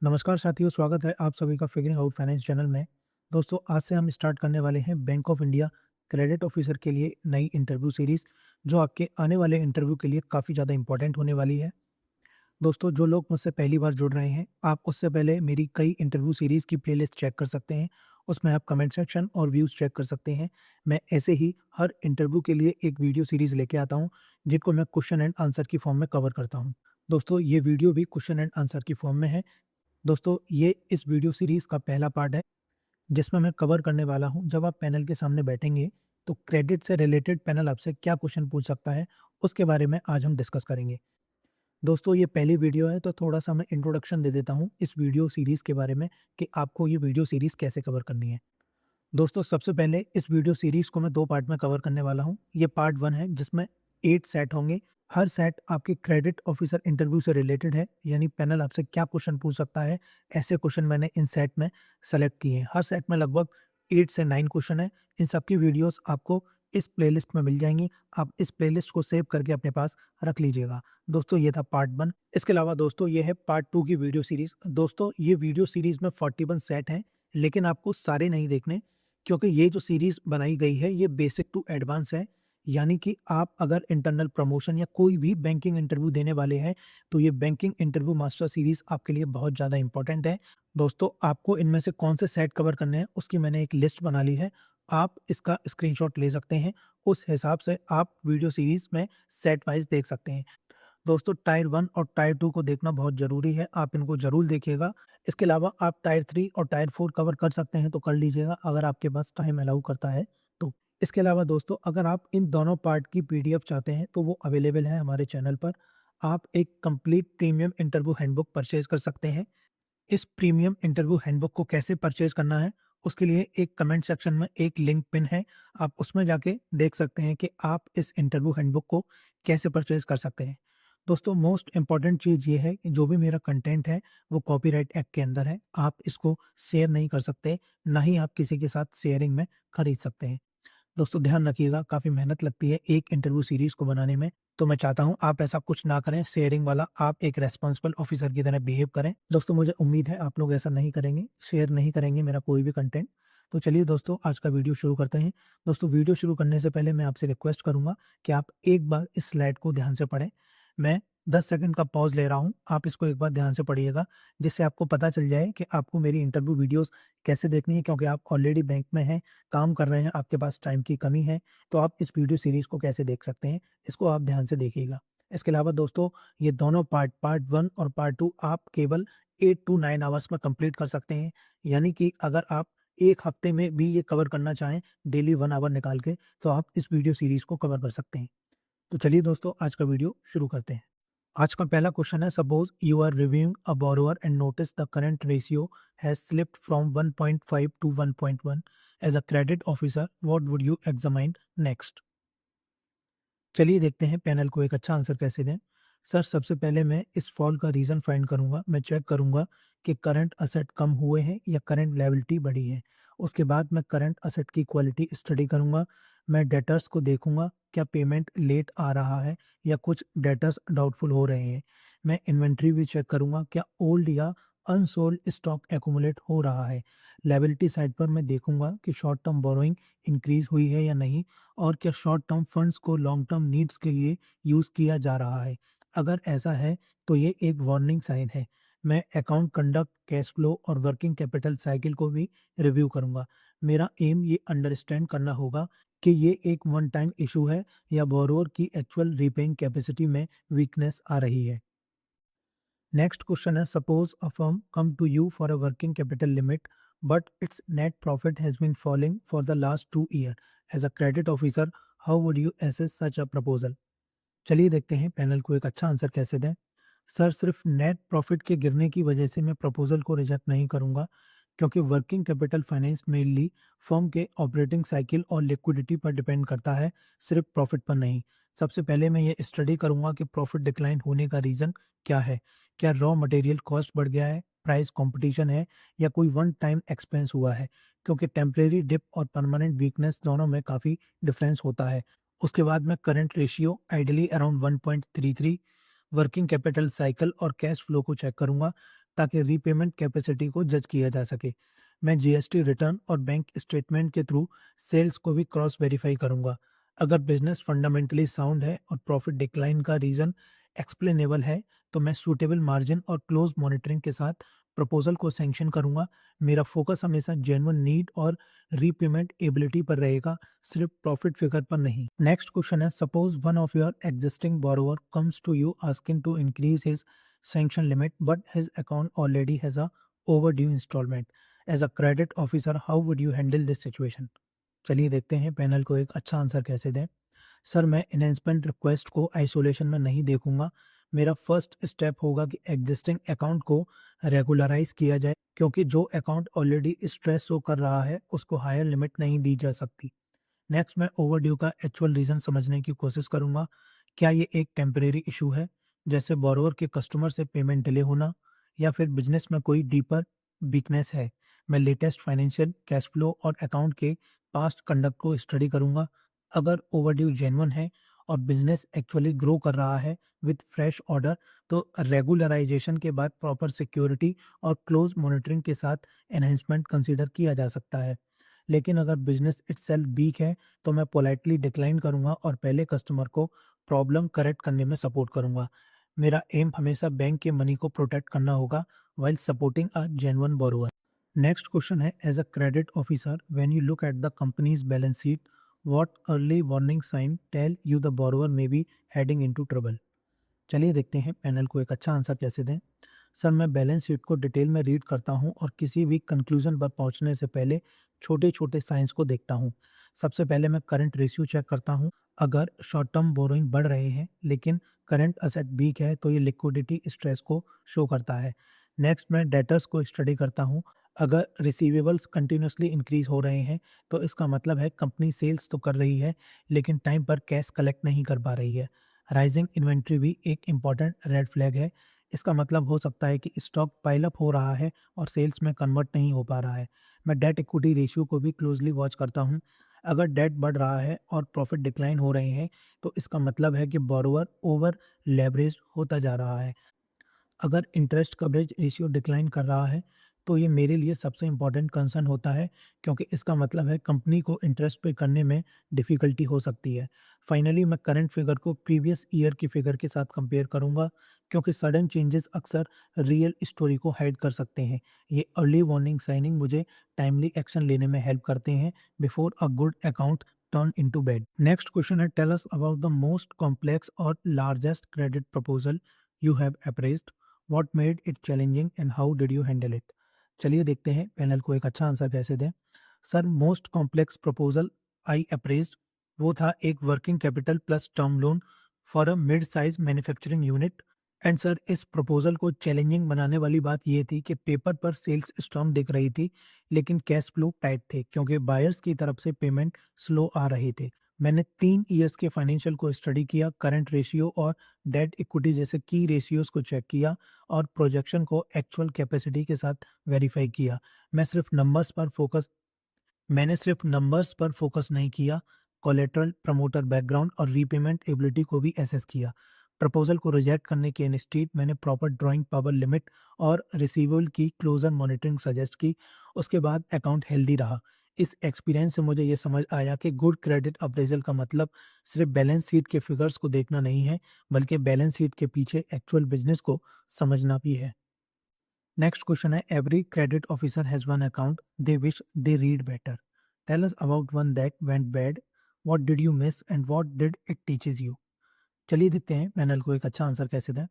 नमस्कार साथियों, स्वागत है आप सभी का फिगरिंग आउट फाइनेंस चैनल में। दोस्तों, आज से हम स्टार्ट करने वाले हैं bank of India credit officer के लिए नई इंटरव्यू सीरीज़, जो आपके आने वाले इंटरव्यू के लिए काफ़ी ज़्यादा इंपॉर्टेंट होने वाली है। दोस्तों, जो लोग मुझसे पहली बार जुड़ रहे हैं, आप उससे पहले मेरी कई इंटरव्यू सीरीज़ की प्लेलिस्ट चेक कर सकते हैं। उसमें आप कमेंट सेक्शन और व्यूज़ चेक कर सकते हैं। मैं ऐसे ही हर इंटरव्यू के लिए एक वीडियो सीरीज़ लेके आता हूँ, जिनको मैं क्वेश्चन एंड आंसर की फॉर्म में कवर करता हूँ। दोस्तों, ये वीडियो भी क्वेश्चन एंड आंसर की फॉर्म में है। दोस्तों, ये इस वीडियो सीरीज़ का पहला पार्ट है, जिसमें मैं कवर करने वाला हूँ, जब आप पैनल के सामने बैठेंगे, तो क्रेडिट से रिलेटेड पैनल आपसे क्या क्वेश्चन पूछ सकता है, उसके बारे में आज हम डिस्कस करेंगे। दोस्तों, ये पहली वीडियो है, तो थोड़ा-सा मैं इंट्रोडक्शन दे देता हूँ इस वीडियो सीरीज़ के बारे में कि आपको ये वीडियो सीरीज़ कैसे कवर करनी है। दोस्तों, सबसे पहले इस वीडियो सीरीज़ को मैं 2 पार्ट में कवर करने वाला हूँ। ये पार्ट 1 है, जिसमें 8 सेट होंगे। हर सेट आपके क्रेडिट ऑफिसर इंटरव्यू से रिलेटेड है, यानी पैनल आपसे क्या क्वेश्चन पूछ सकता है, ऐसे क्वेश्चन मैंने इन सेट में सेलेक्ट किए हैं। हर सेट में लगभग 8 से 9 क्वेश्चन हैं। इन सब की वीडियोज़ आपको इस प्लेलिस्ट में मिल जाएँगी। आप इस प्लेलिस्ट को सेव करके अपने पास रख लीजिएगा। दोस्तों, ये था पार्ट 1। इसके अलावा दोस्तों, ये है पार्ट 2 की वीडियो सीरीज़। दोस्तों, ये वीडियो सीरीज़ में 41 सेट हैं, लेकिन आपको सारे नहीं देखने, क्योंकि ये जो सीरीज़ बनाई गई है, ये बेसिक टू एडवांस है। यानी कि आप अगर इंटरनल प्रमोशन या कोई भी बैंकिंग इंटरव्यू देने वाले हैं, तो ये बैंकिंग इंटरव्यू मास्टर सीरीज़ आपके लिए बहुत ज़्यादा इम्पोर्टेंट है। दोस्तों, आपको इनमें से कौन से सेट कवर करने हैं, उसकी मैंने एक लिस्ट बना ली है। आप इसका स्क्रीनशॉट ले सकते हैं। उस हिसाब से आप वीडियो सीरीज़ में सेट वाइज़ देख सकते हैं। दोस्तों, टायर 1 और टायर 2 को देखना बहुत ज़रूरी है, आप इनको ज़रूर देखिएगा। इसके अलावा आप टायर 3 और टायर 4 कवर कर सकते हैं, तो कर लीजिएगा, अगर आपके पास टाइम अलाउ करता है तो। इसके अलावा दोस्तों, अगर आप इन दोनों पार्ट की पीडीएफ चाहते हैं, तो वो अवेलेबल है हमारे चैनल पर। आप एक complete premium interview handbook purchase कर सकते हैं। इस प्रीमियम इंटरव्यू हैंडबुक को कैसे परचेज़ करना है, उसके लिए एक कमेंट सेक्शन में एक लिंक पिन है। आप उसमें जाके देख सकते हैं कि आप इस इंटरव्यू हैंडबुक को कैसे परचेज़ कर सकते हैं। दोस्तों, मोस्ट इम्पोर्टेंट चीज़ ये है कि जो भी मेरा कंटेंट है, वो कॉपीराइट एक्ट के अंदर है। आप इसको शेयर नहीं कर सकते, ना ही आप किसी के साथ शेयरिंग में खरीद सकते हैं। दोस्तों, ध्यान रखिएगा, काफ़ी मेहनत लगती है एक इंटरव्यू सीरीज़ को बनाने में, तो मैं चाहता हूँ आप ऐसा कुछ ना करें शेयरिंग वाला, आप एक रिस्पॉन्सिबल ऑफिसर की तरह बिहेव करें। दोस्तों, मुझे उम्मीद है आप लोग ऐसा नहीं करेंगे, शेयर नहीं करेंगे मेरा कोई भी कंटेंट। तो चलिए दोस्तों, आज का वीडियो शुरू करते हैं। दोस्तों, वीडियो शुरू करने से पहले मैं आपसे रिक्वेस्ट करूँगा कि आप एक बार इस स्लाइड को ध्यान से पढ़ें। मैं 10 सेकंड का पॉज़ ले रहा हूँ, आप इसको एक बार ध्यान से पढ़िएगा, जिससे आपको पता चल जाए कि आपको मेरी इंटरव्यू वीडियोज़ कैसे देखनी है, क्योंकि आप ऑलरेडी बैंक में हैं, काम कर रहे हैं, आपके पास टाइम की कमी है, तो आप इस वीडियो सीरीज़ को कैसे देख सकते हैं, इसको आप ध्यान से देखिएगा। इसके अलावा दोस्तों, ये दोनों पार्ट, पार्ट 1 और पार्ट 2 आप केवल 8 टू 9 आवर्स में कंप्लीट कर सकते हैं। यानी कि अगर आप 1 हफ्ते में भी ये कवर करना चाहें, डेली 1 आवर निकाल के, तो आप इस वीडियो सीरीज़ को कवर कर सकते हैं। तो चलिए दोस्तों, आज का वीडियो शुरू करते हैं। आज का पहला क्वेश्चन है, suppose you are reviewing a borrower and notice the current ratio has slipped from 1.5 to 1.1 as a credit officer, what would you examine next. चलिए देखते हैं पैनल को एक अच्छा आंसर कैसे दें। सर, सबसे पहले मैं इस फॉल का रीज़न फाइंड करूंगा। मैं चेक करूंगा कि करंट असेट कम हुए हैं या करंट लायबिलिटी बढ़ी है। उसके बाद मैं करंट असेट की क्वालिटी स्टडी करूंगा। मैं डेटर्स को देखूंगा, क्या पेमेंट लेट आ रहा है या कुछ डेटर्स डाउटफुल हो रहे हैं। मैं इन्वेंट्री भी चेक करूंगा, क्या ओल्ड या अनसोल्ड स्टॉक एक्यूमुलेट हो रहा है। लायबिलिटी साइड पर मैं देखूंगा कि शॉर्ट टर्म बोरोइंग इंक्रीज हुई है या नहीं, और क्या शॉर्ट टर्म फंड्स को लॉन्ग टर्म नीड्स के लिए यूज़ किया जा रहा है। अगर ऐसा है, तो ये एक वार्निंग साइन है। मैं अकाउंट कंडक्ट, कैश फ्लो और वर्किंग कैपिटल साइकिल को भी रिव्यू करूंगा। मेरा एम ये अंडरस्टैंड करना होगा कि ये एक वन टाइम इशू है या बोरोवर की एक्चुअल रीपेइंग कैपेसिटी में वीकनेस आ रही है। नेक्स्ट क्वेश्चन है, suppose a firm come to you for a working capital limit, but its net profit has been falling for the last 2 year. As a credit officer, how would you assess such a proposal. चलिए देखते हैं panel को एक अच्छा answer कैसे दें। Sir, सिर्फ net profit के गिरने की वजह से मैं प्रपोजल को रिजेक्ट नहीं करूंगा, क्योंकि working capital finance mainly firm के ऑपरेटिंग साइकिल और लिक्विडिटी पर डिपेंड करता है, सिर्फ प्रॉफिट पर नहीं। सबसे पहले मैं ये स्टडी करूंगा कि प्रॉफिट डिक्लाइन होने का रीज़न क्या है। क्या रॉ मटेरियल कॉस्ट बढ़ गया है, प्राइस कंपटीशन है, या कोई वन टाइम एक्सपेंस हुआ है, क्योंकि टेम्परेरी डिप और परमानेंट वीकनेस दोनों में काफ़ी डिफरेंस होता है। उसके बाद मैं current ratio ideally around 1.33, working capital cycle और कैश फ्लो को चेक करूंगा। ताकि रीपेमेंट कैपेसिटी को जज किया जा सके। मैं जीएसटी रिटर्न और बैंक स्टेटमेंट के थ्रू सेल्स को भी क्रॉस वेरीफाई करूंगा। अगर बिजनेस फंडामेंटली साउंड है और प्रॉफिट डिक्लाइन का रीजन एक्सप्लेनेबल है, तो मैं सूटेबल मार्जिन और क्लोज मॉनिटरिंग के साथ प्रपोजल को सैंक्शन करूंगा। मेरा फोकस हमेशा जेन्युइन नीड और रीपेमेंट एबिलिटी पर रहेगा, सिर्फ प्रॉफिट फिगर पर नहीं। नेक्स्ट क्वेश्चन है, suppose one of your existing borrower comes to you asking to increase his sanction limit, but his account already has a overdue installment. As a credit officer, how would you handle this situation? चलिए देखते हैं panel को एक अच्छा answer कैसे दें। Sir, मैं enhancement request को आइसोलेशन में नहीं देखूंगा। मेरा फर्स्ट स्टेप होगा कि एग्जिस्टिंग अकाउंट को रेगुलराइज किया जाए, क्योंकि जो अकाउंट ऑलरेडी स्ट्रेस शो कर रहा है उसको हायर लिमिट नहीं दी जा सकती। नेक्स्ट, मैं ओवरड्यू का एक्चुअल रीज़न समझने की कोशिश करूँगा। क्या ये एक टेम्परेरी इशू है, जैसे बोरोवर के कस्टमर से पेमेंट डिले होना, या फिर बिजनेस में कोई डीपर वीकनेस है? मैं लेटेस्ट फाइनेंशियल, कैश फ्लो और अकाउंट के पास्ट कंडक्ट को स्टडी करूँगा। अगर ओवरड्यू जेन्युइन है और बिजनेस एक्चुअली ग्रो कर रहा है विद फ्रेश ऑर्डर, तो रेगुलराइजेशन के बाद प्रॉपर सिक्योरिटी और क्लोज मॉनिटरिंग के साथ एनहेंसमेंट कंसीडर किया जा सकता है। लेकिन अगर बिज़नेस इटसेल्फ वीक है, तो मैं पोलाइटली डिक्लाइन करूँगा और पहले कस्टमर को प्रॉब्लम करेक्ट करने में सपोर्ट करूँगा। मेरा एम हमेशा बैंक के मनी को प्रोटेक्ट करना होगा while supporting a genuine borrower. Next question है, as a credit officer when you look at the company's balance sheet, what early warning sign tell you the borrower may be heading into trouble? चलिए देखते हैं panel को एक अच्छा answer कैसे दें। Sir, मैं बैलेंस शीट को डिटेल में रीड करता हूँ और किसी भी कंक्लूजन पर पहुँचने से पहले छोटे-छोटे साइंस को देखता हूँ। सबसे पहले मैं करंट रेशियो चेक करता हूँ। अगर शॉर्ट टर्म बोरोइंग बढ़ रहे हैं लेकिन करंट असेट वीक है, तो ये लिक्विडिटी स्ट्रेस को शो करता है। नेक्स्ट, मैं डेटर्स को स्टडी करता हूँ। अगर रिसीवेबल्स कंटिन्यूअसली इंक्रीज हो रहे हैं, तो इसका मतलब है कंपनी सेल्स तो कर रही है लेकिन टाइम पर कैश कलेक्ट नहीं कर पा रही है। राइजिंग इन्वेंट्री भी एक इम्पॉर्टेंट रेड फ्लैग है। इसका मतलब हो सकता है कि स्टॉक पाइल अप हो रहा है और सेल्स में कन्वर्ट नहीं हो पा रहा है। मैं डेट इक्विटी रेशियो को भी क्लोजली वॉच करता हूँ। अगर डेट बढ़ रहा है और प्रॉफिट डिक्लाइन हो रहे हैं, तो इसका मतलब है कि बोरोवर ओवर लेवरेज होता जा रहा है। अगर इंटरेस्ट कवरेज रेशियो डिक्लाइन कर रहा है, तो ये मेरे लिए सबसे इम्पोर्टेंट कंसर्न होता है, क्योंकि इसका मतलब है कंपनी को इंटरेस्ट पे करने में डिफ़िकल्टी हो सकती है। फाइनली, मैं करंट फिगर को प्रीवियस ईयर की फिगर के साथ कंपेयर करूँगा, क्योंकि सडन चेंजेस अक्सर रियल स्टोरी को हाइड कर सकते हैं। ये अर्ली वार्निंग साइनिंग मुझे टाइमली एक्शन लेने में हेल्प करते हैं before a good account turn into bad. Next question है, tell us about the most complex और largest credit proposal you have appraised. What made it challenging and how did you handle it? चलिए देखते हैं panel को एक अच्छा answer कैसे दें। सर, मोस्ट कॉम्प्लेक्स प्रपोजल आई अप्रेज्ड वो था एक working capital plus term loan for a mid size manufacturing unit. And sir, इस प्रपोजल को चैलेंजिंग बनाने वाली बात ये थी कि पेपर पर सेल्स स्ट्रांग दिख रही थी, लेकिन कैश फ्लो टाइट थे, क्योंकि बायर्स की तरफ से पेमेंट स्लो आ रहे थे। मैंने 3 इयर्स के फाइनेंशियल को स्टडी किया, करंट रेशियो और डेट इक्विटी जैसे की रेशियोज़ को चेक किया और प्रोजेक्शन को एक्चुअल कैपेसिटी के साथ वेरीफाई किया। मैं सिर्फ नंबर्स पर फोकस मैंने सिर्फ नंबर्स पर फोकस नहीं किया, कोलेटरल, प्रमोटर बैकग्राउंड और रीपेमेंट एबिलिटी को भी एसेस किया। प्रपोजल को रिजेक्ट करने के इंस्टीड मैंने प्रॉपर ड्राइंग पावर लिमिट और रिसीवेबल की क्लोजर मॉनिटरिंग सजेस्ट की। उसके बाद अकाउंट हेल्दी रहा। इस एक्सपीरियंस से मुझे ये समझ आया कि गुड क्रेडिट अप्रेजल का मतलब सिर्फ बैलेंस शीट के फिगर्स को देखना नहीं है, बल्कि बैलेंस शीट के पीछे एक्चुअल बिजनेस को समझना भी है। नेक्स्ट क्वेश्चन है, every credit officer has one account they wish they read better. Tell us about one that went bad, what did you miss and what did it teaches you? चलिए देखते हैं panel को एक अच्छा answer कैसे दें।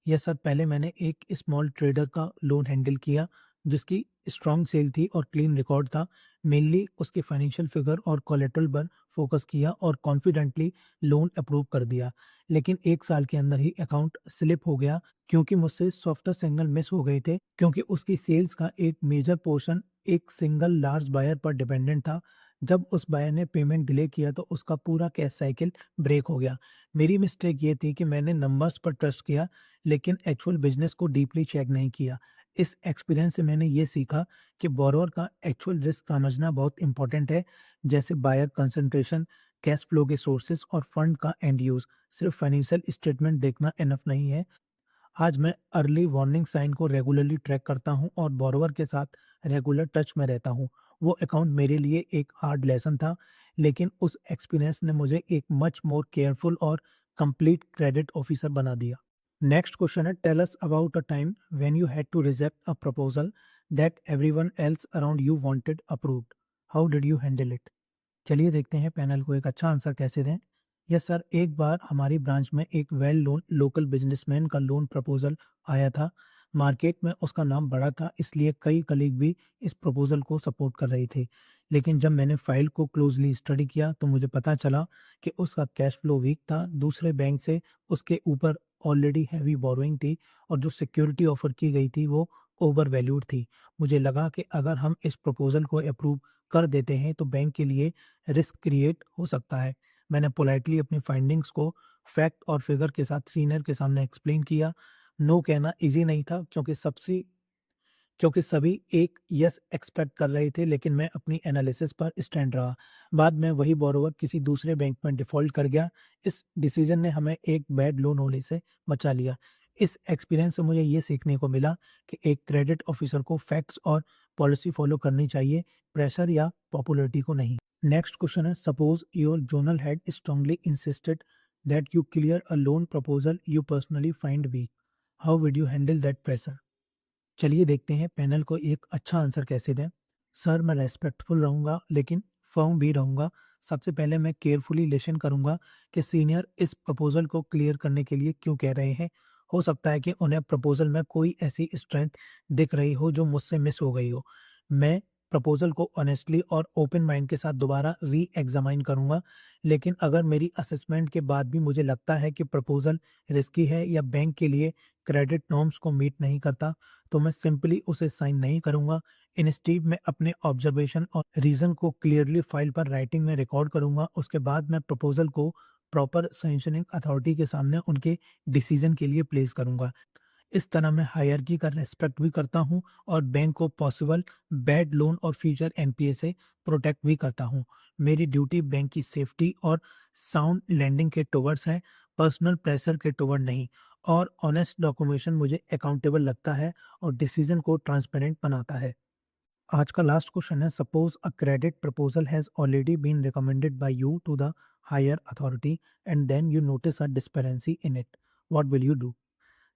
Yes sir, पहले मैंने एक स्मॉल ट्रेडर का लोन हैंडल किया जिसकी स्ट्रॉन्ग सेल थी और क्लीन रिकॉर्ड था। मेनली उसके फाइनेंशियल फिगर और कोलेटरल पर फोकस किया और कॉन्फिडेंटली लोन अप्रूव कर दिया। लेकिन 1 साल के अंदर ही अकाउंट स्लिप हो गया, क्योंकि मुझसे सॉफ्टवेयर सिग्नल मिस हो गए थे, क्योंकि उसकी सेल्स का एक मेजर पोर्शन एक सिंगल लार्ज बायर पर डिपेंडेंट था। जब उस बायर ने पेमेंट डिले किया, तो उसका पूरा कैश साइकिल ब्रेक हो गया। मेरी मिस्टेक ये थी कि मैंने नंबर्स पर ट्रस्ट किया, लेकिन एक्चुअल बिजनेस को डीपली चेक नहीं किया। इस एक्सपीरियंस से मैंने ये सीखा कि बोरोवर का एक्चुअल रिस्क समझना बहुत इंपॉर्टेंट है, जैसे बायर कंसंट्रेशन, कैश फ्लो के सोर्सेज और फंड का एंड यूज। सिर्फ फाइनेंशियल स्टेटमेंट देखना इनफ नहीं है। आज मैं अर्ली वार्निंग साइन को रेगुलरली ट्रैक करता हूँ और बोरोवर के साथ रेगुलर टच में रहता हूँ। वो अकाउंट मेरे लिए एक हार्ड लेसन था, लेकिन उस एक्सपीरियंस ने मुझे एक मच मोर केयरफुल और कंप्लीट क्रेडिट ऑफिसर बना दिया। नेक्स्ट क्वेश्चन है, tell us about a time when you had to reject a proposal that everyone else around you wanted approved. How did you handle it? चलिए देखते हैं panel को एक अच्छा आंसर कैसे दें। यस सर, एक बार हमारी ब्रांच में एक वेल नोन लोकल बिजनेसमैन का लोन प्रपोजल आया था। मार्केट में उसका नाम बड़ा था, इसलिए कई कलीग भी इस प्रपोजल को सपोर्ट कर रही थी। लेकिन जब मैंने फाइल को क्लोजली स्टडी किया तो मुझे पता चला कि उसका कैश फ्लो वीक था, दूसरे बैंक से उसके ऊपर ऑलरेडी हैवी बोरोइंग थी और जो सिक्योरिटी ऑफर की गई थी वो ओवर वैल्यूड थी। मुझे लगा कि अगर हम इस प्रपोजल को अप्रूव कर देते हैं तो बैंक के लिए रिस्क क्रिएट हो सकता है। मैंने पोलाइटली अपनी फाइंडिंग्स को फैक्ट और फिगर के साथ सीनियर के सामने एक्सप्लेन किया। नो कहना ईज़ी नहीं था क्योंकि सभी एक यस एक्सपेक्ट कर रहे थे, लेकिन मैं अपनी एनालिसिस पर स्टैंड रहा। बाद में वही बोरोवर किसी दूसरे बैंक में डिफ़ॉल्ट कर गया। इस डिसीज़न ने हमें एक बैड लोन होने से बचा लिया। इस एक्सपीरियंस से मुझे ये सीखने को मिला कि एक क्रेडिट ऑफ़िसर को फैक्ट्स और पॉलिसी फ़ॉलो करनी चाहिए, प्रेशर या पॉपुलैरिटी को नहीं। नेक्स्ट क्वेश्चन है, suppose your zonal head strongly insisted that you clear a loan proposal you personally find weak. How would you handle that pressure? चलिए देखते हैं पैनल को एक अच्छा आंसर कैसे दें। सर, मैं रेस्पेक्टफुल रहूँगा लेकिन फर्म भी रहूँगा। सबसे पहले मैं केयरफुली लिसन करूँगा कि सीनियर इस प्रपोज़ल को क्लियर करने के लिए क्यों कह रहे हैं। हो सकता है कि उन्हें प्रपोज़ल में कोई ऐसी स्ट्रेंथ दिख रही हो जो मुझसे मिस हो गई हो। मैं प्रपोज़ल को ऑनेस्टली और ओपन माइंड के साथ दोबारा री-एग्ज़ामाइन करूँगा, लेकिन अगर मेरी असेसमेंट के बाद भी मुझे लगता है कि प्रपोज़ल रिस्की है या बैंक के लिए क्रेडिट नॉर्म्स को मीट नहीं करता, तो मैं सिंपली उसे साइन नहीं करूँगा। इंस्टीड मैं अपने ऑब्जर्वेशन और रीज़न को क्लियरली फाइल पर राइटिंग में रिकॉर्ड करूँगा। उसके बाद मैं प्रपोज़ल को प्रॉपर सैंक्शनिंग अथॉरिटी के सामने उनके डिसीज़न के लिए प्लेस करूँगा। इस तरह मैं हायरार्की का रिस्पेक्ट भी करता हूँ और बैंक को पॉसिबल बैड लोन और फ्यूचर एनपीए से प्रोटेक्ट भी करता हूँ। मेरी ड्यूटी बैंक की सेफ्टी और साउंड लैंडिंग के टुवर्ड्स है, पर्सनल प्रेशर के टुवर्ड नहीं। और ऑनेस्ट डॉक्यूमेंटेशन मुझे अकाउंटेबल लगता है और डिसीजन को ट्रांसपेरेंट बनाता है। आज का लास्ट क्वेश्चन है, suppose a credit proposal has already been recommended by you to the higher authority and then you notice a discrepancy in it, what will you do?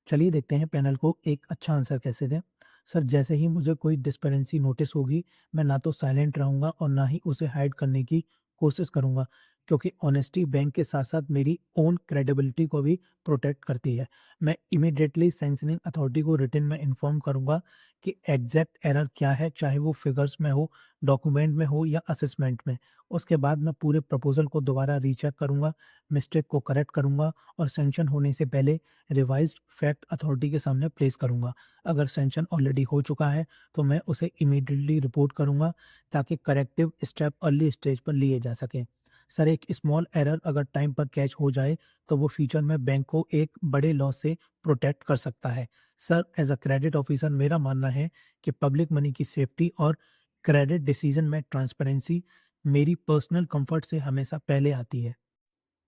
चलिए देखते हैं पैनल को एक अच्छा आंसर कैसे दें। सर, जैसे ही मुझे कोई डिस्पेरेंसी नोटिस होगी, मैं ना तो साइलेंट रहूँगा और ना ही उसे हाइड करने की कोशिश करूँगा, क्योंकि ऑनेस्टी बैंक के साथ-साथ मेरी ओन क्रेडिबिलिटी को भी प्रोटेक्ट करती है। मैं इमीडिएटली सैंक्शनिंग अथॉरिटी को रिटन में इन्फॉर्म करूँगा कि एग्ज़ैक्ट एरर क्या है, चाहे वो फिगर्स में हो, डॉक्यूमेंट में हो या असेसमेंट में। उसके बाद मैं पूरे प्रपोज़ल को दोबारा रीचेक करूँगा, मिस्टेक को करेक्ट करूँगा और सैंक्शन होने से पहले रिवाइज्ड फैक्ट अथॉरिटी के सामने प्लेस करूँगा। अगर सैंक्शन ऑलरेडी हो चुका है, तो मैं उसे इमीडिएटली रिपोर्ट करूँगा ताकि करेक्टिव स्टेप अर्ली स्टेज पर लिए जा सकें। सर, एक स्मॉल एरर अगर टाइम पर कैच हो जाए, तो वो फ्यूचर में बैंक को एक बड़े लॉस से प्रोटेक्ट कर सकता है। Sir, as a credit officer मेरा मानना है कि पब्लिक मनी की सेफ्टी और क्रेडिट डिसीजन में ट्रांसपेरेंसी मेरी पर्सनल कंफर्ट से हमेशा पहले आती है।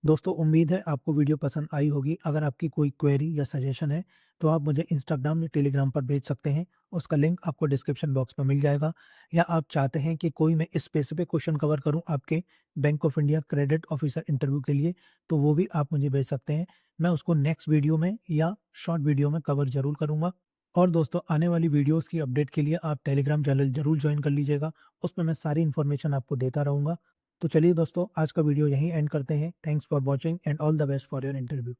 दोस्तों, उम्मीद है आपको वीडियो पसंद आई होगी। अगर आपकी कोई क्वेरी या सजेशन है, तो आप मुझे इंस्टाग्राम या टेलीग्राम पर भेज सकते हैं। उसका लिंक आपको डिस्क्रिप्शन बॉक्स में मिल जाएगा। या आप चाहते हैं कि कोई मैं स्पेसिफिक क्वेश्चन कवर करूं आपके bank of India credit officer interview के लिए, तो वो भी आप मुझे भेज सकते हैं। मैं उसको नेक्स्ट वीडियो में या शॉर्ट वीडियो में कवर ज़रूर करूँगा। और दोस्तों, आने वाली वीडियोज़ की अपडेट के लिए आप टेलीग्राम चैनल ज़रूर जॉइन कर लीजिएगा। उसमें मैं सारी इन्फॉर्मेशन आपको देता रहूँगा। तो चलिए दोस्तों, आज का वीडियो यहीं एंड करते हैं। Thanks for watching and all the best for your interview.